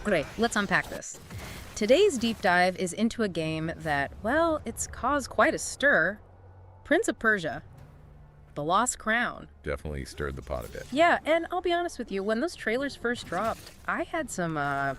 Okay, let's unpack this. Today's deep dive is into a game that, well, it's caused quite a stir. Prince of Persia, The Lost Crown. Definitely stirred the pot a bit. Yeah, and I'll be honest with you, when those trailers first dropped, I had some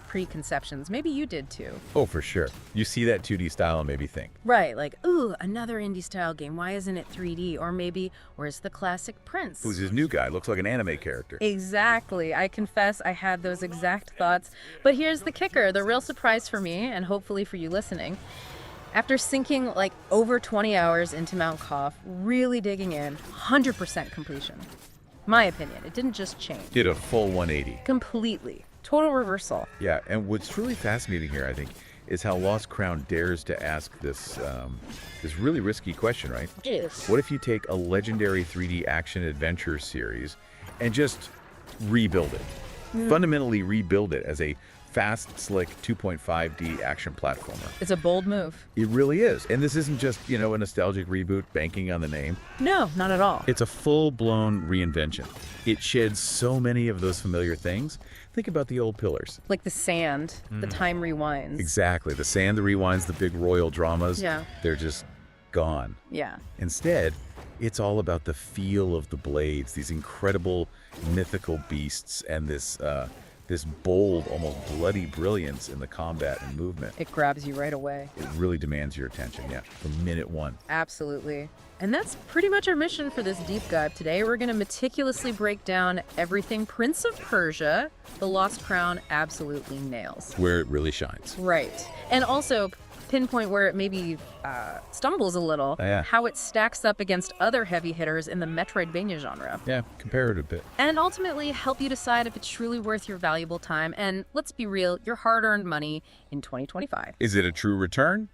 preconceptions. Maybe you did too. Oh, for sure. You see that 2D style and maybe think. Right, like, ooh, another indie-style game. Why isn't it 3D? Or maybe, where's the classic Prince? Who's his new guy? Looks like an anime character. Exactly. I confess I had those exact thoughts. But here's the kicker, the real surprise for me, and hopefully for you listening. After sinking like over 20 hours into Mount Koff, really digging in, 100% completion. My opinion, it didn't just change. Did a full 180. Completely. Total reversal. Yeah, and what's truly fascinating here, I think, is how Lost Crown dares to ask this really risky question, right? Yes. What if you take a legendary 3D action adventure series and just rebuild it? Fundamentally rebuild it as a fast, slick 2.5D action platformer. It's a bold move. It really is. And this isn't just, a nostalgic reboot banking on the name. No, not at all. It's a full-blown reinvention. It sheds so many of those familiar things. Think about the old pillars. Like the sand, the time rewinds. Exactly. The sand, the rewinds, the big royal dramas. Yeah. They're just gone. Yeah. Instead, it's all about the feel of the blades, these incredible mythical beasts, and this bold, almost bloody brilliance in the combat and movement. It grabs you right away. It really demands your attention, yeah, from minute one. Absolutely. And that's pretty much our mission for this deep dive today. We're going to meticulously break down everything Prince of Persia, The Lost Crown absolutely nails. Where it really shines. Right. And also pinpoint where it maybe stumbles a little, how it stacks up against other heavy hitters in the Metroidvania genre. Yeah, compare it a bit. And ultimately help you decide if it's truly worth your valuable time and, let's be real, your hard-earned money in 2025. Is it a true return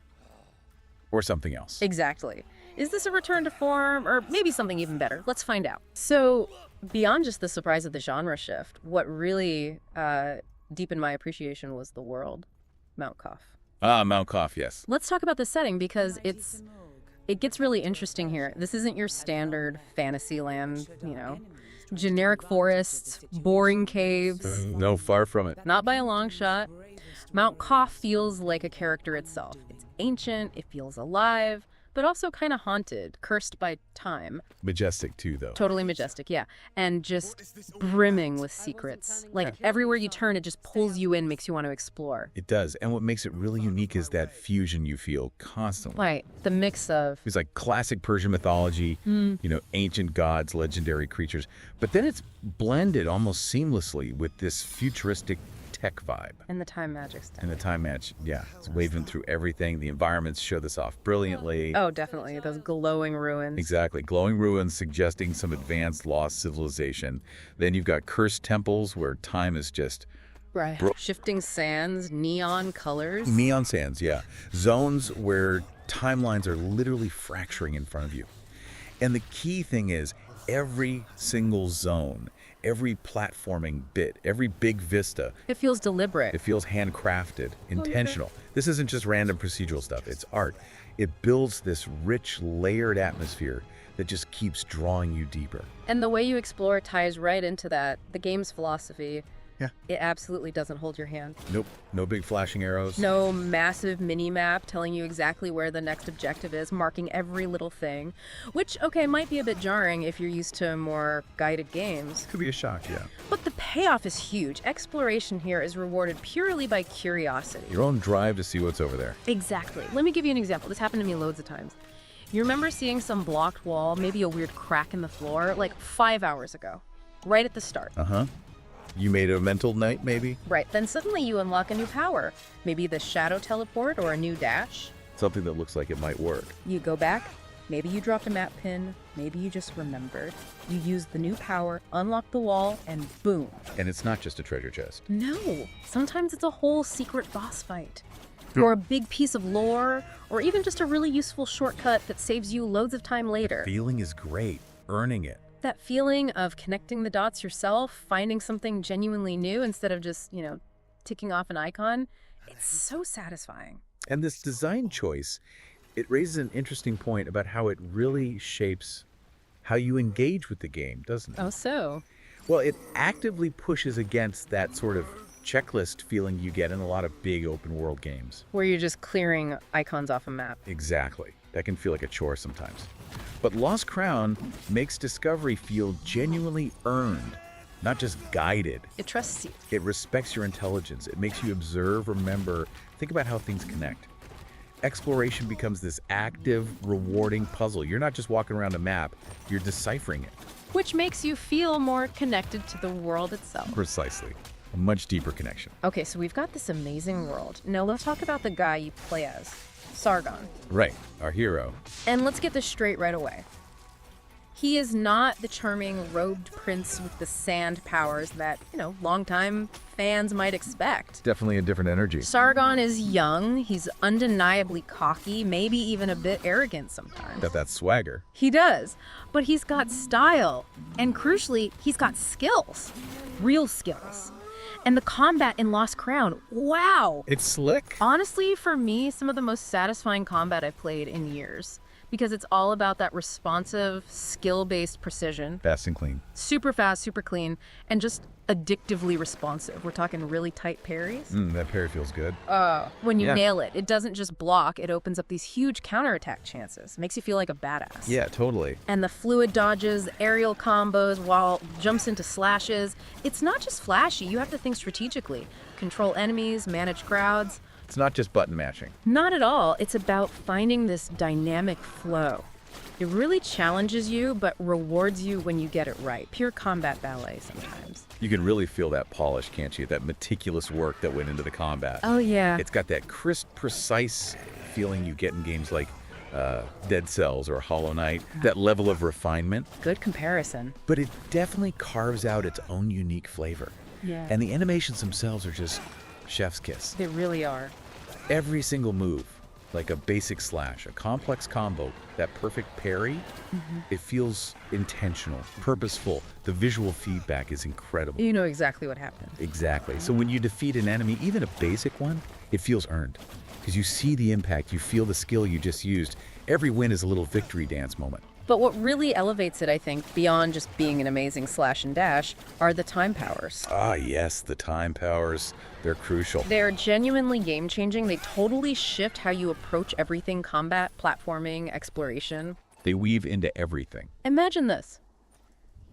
or something else? Exactly. Is this a return to form or maybe something even better? Let's find out. So beyond just the surprise of the genre shift, what really deepened my appreciation was the world, Mount Koff. Mount Koff, yes. Let's talk about the setting because it gets really interesting here. This isn't your standard fantasy land, generic forests, boring caves. No, far from it. Not by a long shot. Mount Koff feels like a character itself. It's ancient, it feels alive, but also kind of haunted, cursed by time. Majestic, too, though. Totally majestic, yeah. And just brimming with secrets. Like, everywhere you turn, it just pulls you in, makes you want to explore. It does. And what makes it really unique is that fusion you feel constantly. Right. The mix of... It's like classic Persian mythology, ancient gods, legendary creatures. But then it's blended almost seamlessly with this futuristic tech vibe. And the time magic stuff. And the time match, yeah. It's waving through everything. The environments show this off brilliantly. Oh, definitely. Those glowing ruins. Exactly. Glowing ruins suggesting some advanced lost civilization. Then you've got cursed temples where time is just... Right. Shifting sands, neon colors. Neon sands, yeah. Zones where timelines are literally fracturing in front of you. And the key thing is every single zone, every platforming bit, every big vista. It feels deliberate. It feels handcrafted, intentional. This isn't just random procedural stuff. It's art. It builds this rich, layered atmosphere that just keeps drawing you deeper. And the way you explore ties right into that, the game's philosophy. Yeah. It absolutely doesn't hold your hand. Nope. No big flashing arrows. No massive mini-map telling you exactly where the next objective is, marking every little thing. Which, okay, might be a bit jarring if you're used to more guided games. Could be a shock, yeah. But the payoff is huge. Exploration here is rewarded purely by curiosity. Your own drive to see what's over there. Exactly. Let me give you an example. This happened to me loads of times. You remember seeing some blocked wall, maybe a weird crack in the floor, like 5 hours ago, right at the start. Uh-huh. You made a mental night, maybe? Right. Then suddenly you unlock a new power. Maybe the shadow teleport or a new dash. Something that looks like it might work. You go back. Maybe you dropped a map pin. Maybe you just remembered. You used the new power, unlock the wall, and boom. And it's not just a treasure chest. No. Sometimes it's a whole secret boss fight. Or a big piece of lore, or even just a really useful shortcut that saves you loads of time later. Feeling is great. Earning it. That feeling of connecting the dots yourself, finding something genuinely new instead of just, ticking off an icon, it's so satisfying. And this design choice, it raises an interesting point about how it really shapes how you engage with the game, doesn't it? Oh, so? Well, it actively pushes against that sort of checklist feeling you get in a lot of big open world games. Where you're just clearing icons off a map. Exactly. That can feel like a chore sometimes. But Lost Crown makes discovery feel genuinely earned, not just guided. It trusts you. It respects your intelligence. It makes you observe, remember, think about how things connect. Exploration becomes this active, rewarding puzzle. You're not just walking around a map, you're deciphering it. Which makes you feel more connected to the world itself. Precisely. A much deeper connection. Okay, so we've got this amazing world. Now let's talk about the guy you play as, Sargon. Right, our hero. And let's get this straight right away. He is not the charming robed prince with the sand powers that, longtime fans might expect. Definitely a different energy. Sargon is young, he's undeniably cocky, maybe even a bit arrogant sometimes. Got that swagger. He does, but he's got style, and crucially, he's got skills. Real skills. And the combat in Lost Crown, wow! It's slick. Honestly, for me, some of the most satisfying combat I've played in years. Because it's all about that responsive, skill-based precision. Fast and clean. Super fast, super clean, and just addictively responsive. We're talking really tight parries. That parry feels good. When you nail it, it doesn't just block, it opens up these huge counterattack chances. Makes you feel like a badass. Yeah, totally. And the fluid dodges, aerial combos, while jumps into slashes. It's not just flashy, you have to think strategically. Control enemies, manage crowds. It's not just button mashing. Not at all. It's about finding this dynamic flow. It really challenges you, but rewards you when you get it right. Pure combat ballet sometimes. You can really feel that polish, can't you? That meticulous work that went into the combat. Oh, yeah. It's got that crisp, precise feeling you get in games like Dead Cells or Hollow Knight. That level of refinement. Good comparison. But it definitely carves out its own unique flavor. Yeah. And the animations themselves are just chef's kiss. They really are. Every single move, like a basic slash, a complex combo, that perfect parry, it feels intentional, purposeful. The visual feedback is incredible. You know exactly what happened. Exactly. So when you defeat an enemy, even a basic one, it feels earned. Because you see the impact, you feel the skill you just used. Every win is a little victory dance moment. But what really elevates it, I think, beyond just being an amazing slash and dash, are the time powers. Ah, yes, the time powers. They're crucial. They're genuinely game-changing. They totally shift how you approach everything: combat, platforming, exploration. They weave into everything. Imagine this.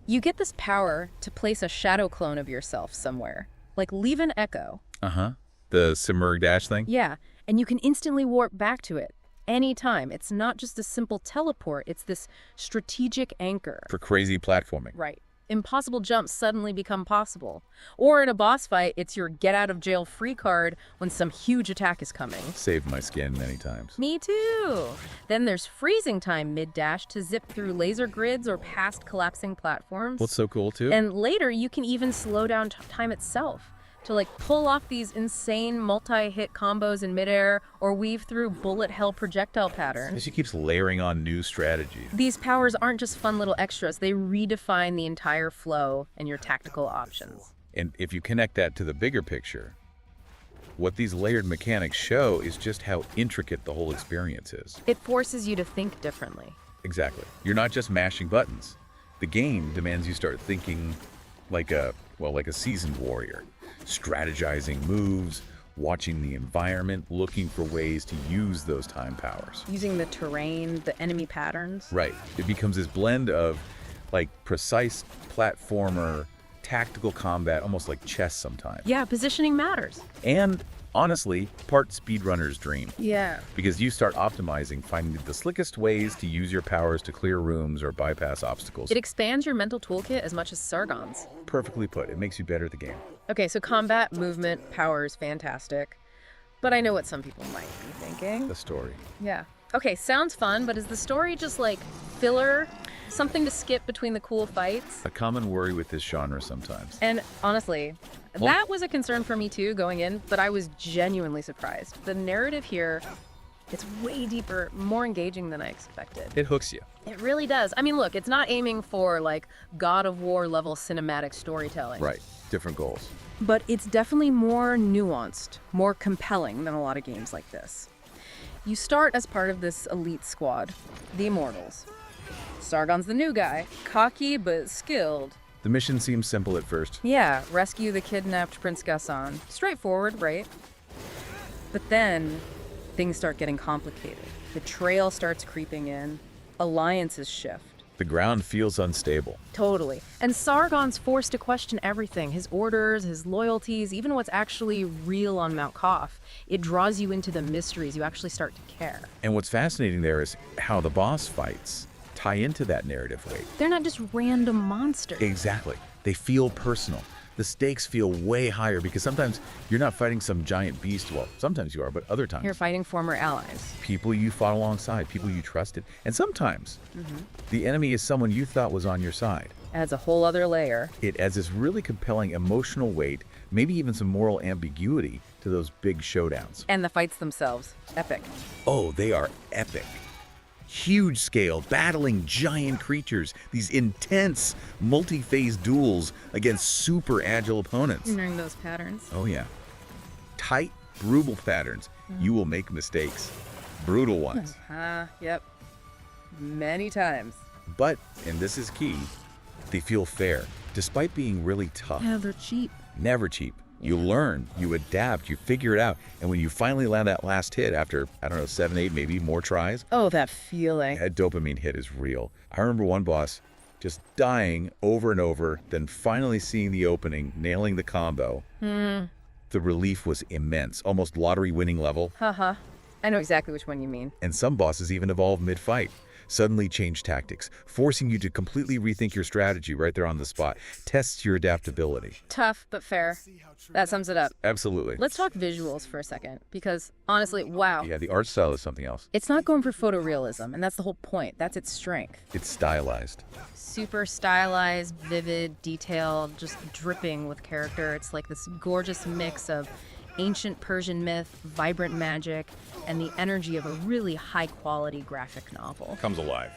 You get this power to place a shadow clone of yourself somewhere, like leave an echo. The Simurg dash thing? Yeah, and you can instantly warp back to it. Anytime. It's not just a simple teleport, it's this strategic anchor. For crazy platforming. Right. Impossible jumps suddenly become possible. Or in a boss fight, it's your get out of jail free card when some huge attack is coming. Saved my skin many times. Me too. Then there's freezing time mid-dash to zip through laser grids or past collapsing platforms. What's so cool too? And later you can even slow down time itself to pull off these insane multi-hit combos in midair or weave through bullet hell projectile patterns. She keeps layering on new strategies. These powers aren't just fun little extras, they redefine the entire flow and your tactical options. And if you connect that to the bigger picture, what these layered mechanics show is just how intricate the whole experience is. It forces you to think differently. Exactly. You're not just mashing buttons. The game demands you start thinking like a seasoned warrior. Strategizing moves, watching the environment, looking for ways to use those time powers. Using the terrain, the enemy patterns. Right. It becomes this blend of precise platformer, tactical combat, almost like chess sometimes. Yeah, positioning matters. And honestly, part speedrunner's dream. Yeah. Because you start optimizing, finding the slickest ways to use your powers to clear rooms or bypass obstacles. It expands your mental toolkit as much as Sargon's. Perfectly put. It makes you better at the game. Okay, so combat, movement, powers, fantastic. But I know what some people might be thinking. The story. Yeah. Okay, sounds fun, but is the story just filler? Something to skip between the cool fights? A common worry with this genre sometimes. And honestly, that was a concern for me too going in, but I was genuinely surprised. The narrative here, it's way deeper, more engaging than I expected. It hooks you. It really does. I mean, look, it's not aiming for God of War level cinematic storytelling. Right. Different goals. But it's definitely more nuanced, more compelling than a lot of games like this. You start as part of this elite squad, the Immortals. Sargon's the new guy, cocky but skilled. The mission seems simple at first. Yeah, rescue the kidnapped Prince Gassan. Straightforward, right? But then, things start getting complicated. Betrayal starts creeping in. Alliances shift. The ground feels unstable. Totally. And Sargon's forced to question everything. His orders, his loyalties, even what's actually real on Mount Koth. It draws you into the mysteries. You actually start to care. And what's fascinating there is how the boss fights tie into that narrative weight. They're not just random monsters. Exactly. They feel personal. The stakes feel way higher because sometimes you're not fighting some giant beast. Well, sometimes you are, but other times You're fighting former allies. people you fought alongside, people you trusted. And sometimes the enemy is someone you thought was on your side. Adds a whole other layer. It adds this really compelling emotional weight, maybe even some moral ambiguity to those big showdowns. And the fights themselves. Epic. Oh, they are epic. Huge scale, battling giant creatures, these intense, multi-phase duels against super agile opponents. Knowing those patterns. Oh yeah. Tight, brutal patterns. You will make mistakes. Brutal ones. Yep. Many times. But, and this is key, they feel fair, despite being really tough. Yeah, they're cheap. Never cheap. You learn, you adapt, you figure it out. And when you finally land that last hit after, I don't know, 7, 8, maybe more tries, Oh, that feeling. that dopamine hit is real. I remember one boss just dying over and over, then finally seeing the opening, nailing the combo. The relief was immense, almost lottery-winning level. Haha. I know exactly which one you mean. And some bosses even evolve mid-fight, suddenly change tactics, forcing you to completely rethink your strategy right there on the spot. Tests your adaptability. Tough, but fair. That sums it up. Absolutely. Let's talk visuals for a second, because honestly, wow. Yeah, the art style is something else. It's not going for photorealism, and that's the whole point. That's its strength. It's stylized. Super stylized, vivid, detailed, just dripping with character. It's like this gorgeous mix of ancient Persian myth, vibrant magic, and the energy of a really high-quality graphic novel. Comes alive.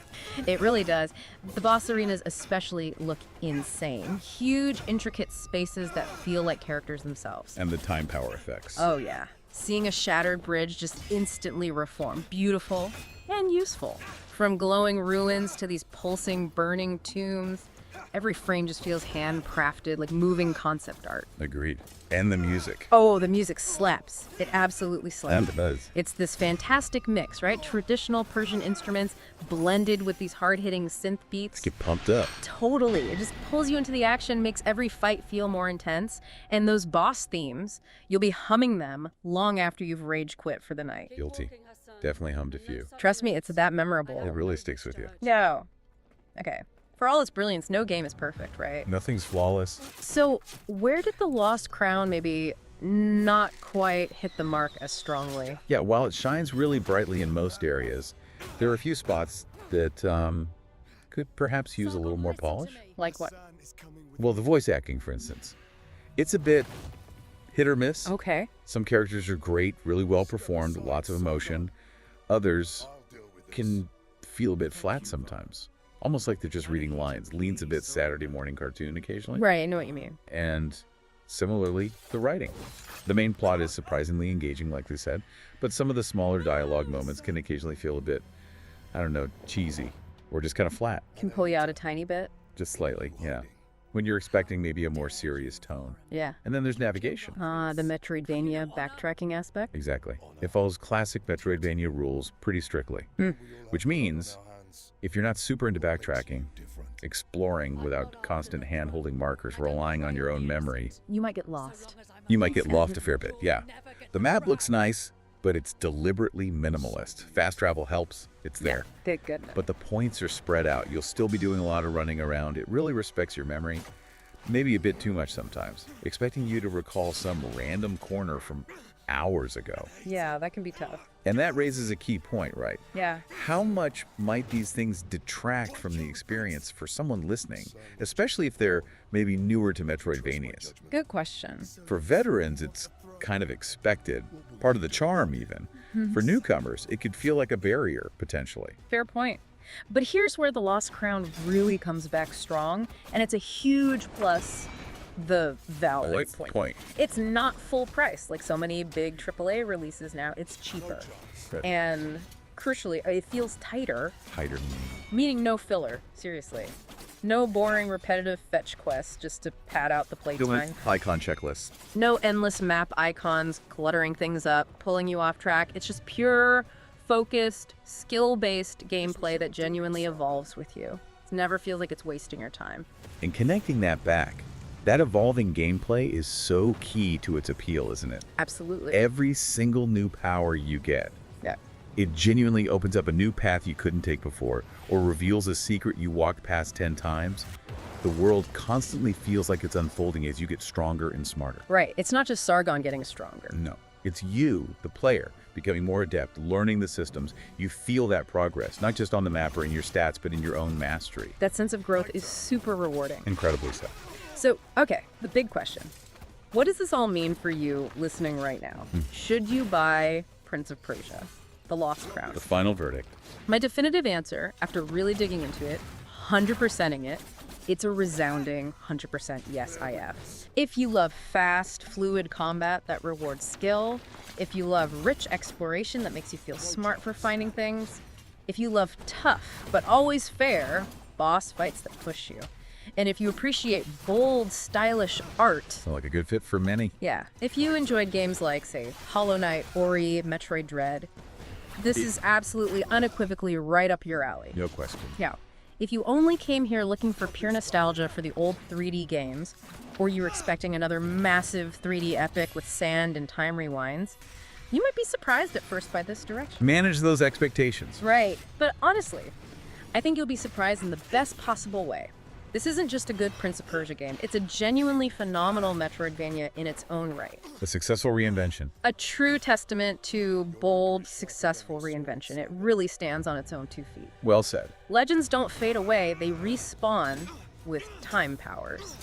It really does. The boss arenas especially look insane. Huge, intricate spaces that feel like characters themselves. And the time power effects. Oh, yeah. Seeing a shattered bridge just instantly reform. Beautiful and useful. From glowing ruins to these pulsing, burning tombs, every frame just feels handcrafted, like moving concept art. Agreed. And the music. Oh, the music slaps. It absolutely slaps. And it does. It's this fantastic mix, right? Traditional Persian instruments blended with these hard-hitting synth beats. Get pumped up. Totally. It just pulls you into the action, makes every fight feel more intense. And those boss themes, you'll be humming them long after you've rage quit for the night. Guilty. Definitely hummed a few. Trust me, it's that memorable. It really sticks with you. No. Okay. For all its brilliance, no game is perfect, right? Nothing's flawless. So, where did the Lost Crown maybe not quite hit the mark as strongly? Yeah, while it shines really brightly in most areas, there are a few spots that could perhaps use a little more polish. Like what? Well, the voice acting, for instance. It's a bit hit or miss. Okay. Some characters are great, really well performed, lots of emotion. Others can feel a bit flat sometimes. Almost like they're just reading lines. Leans a bit Saturday morning cartoon occasionally. Right, I know what you mean. And similarly, the writing. The main plot is surprisingly engaging, like we said, but some of the smaller dialogue moments can occasionally feel a bit, I don't know, cheesy or just kind of flat. Can pull you out a tiny bit. Just slightly, yeah. When you're expecting maybe a more serious tone. Yeah. And then there's navigation. The Metroidvania backtracking aspect. Exactly. It follows classic Metroidvania rules pretty strictly, which means if you're not super into backtracking, exploring without constant hand-holding markers, relying on your own memory, You might get lost. you might get lost a fair bit, yeah. The map looks nice, but it's deliberately minimalist. Fast travel helps, it's there. Thank goodness. But the points are spread out. You'll still be doing a lot of running around. It really respects your memory, maybe a bit too much sometimes, expecting you to recall some random corner from hours ago. Yeah, that can be tough. And that raises a key point, right? Yeah. How much might these things detract from the experience for someone listening, especially if they're maybe newer to Metroidvanias? Good question. For veterans, it's kind of expected, part of the charm even. For newcomers, it could feel like a barrier, potentially. Fair point. But here's where the Lost Crown really comes back strong, and it's a huge plus the valid point. It's not full price like so many big AAA releases now. It's cheaper. Right. And crucially, it feels tighter, Tighter. meaning no filler, seriously. No boring, repetitive fetch quests just to pad out the playtime. Icon checklist. No endless map icons cluttering things up, pulling you off track. It's just pure, focused, skill-based gameplay that genuinely evolves with you. It never feels like it's wasting your time. And connecting that back, that evolving gameplay is so key to its appeal, isn't it? Absolutely. Every single new power you get, Yeah. it genuinely opens up a new path you couldn't take before, or reveals a secret you walked past 10 times. The world constantly feels like it's unfolding as you get stronger and smarter. Right. It's not just Sargon getting stronger. No, it's you, the player, becoming more adept, learning the systems. You feel that progress, not just on the map or in your stats, but in your own mastery. That sense of growth is super rewarding. Incredibly so. So, okay, the big question. What does this all mean for you listening right now? Should you buy Prince of Persia, The Lost Crown? The final verdict. My definitive answer, after really digging into it, 100%ing it, it's a resounding 100% yes, IF. If you love fast, fluid combat that rewards skill, if you love rich exploration that makes you feel smart for finding things, if you love tough but always fair boss fights that push you, and if you appreciate bold, stylish art, Sound like a good fit for many. yeah, if you enjoyed games like, say, Hollow Knight, Ori, Metroid Dread, this is absolutely unequivocally right up your alley. No question. Yeah. If you only came here looking for pure nostalgia for the old 3D games, or you were expecting another massive 3D epic with sand and time rewinds, you might be surprised at first by this direction. Manage those expectations. Right. But honestly, I think you'll be surprised in the best possible way. This isn't just a good Prince of Persia game. It's a genuinely phenomenal Metroidvania in its own right. A successful reinvention. A true testament to bold, successful reinvention. It really stands on its own 2 feet. Well said. Legends don't fade away, they respawn with time powers.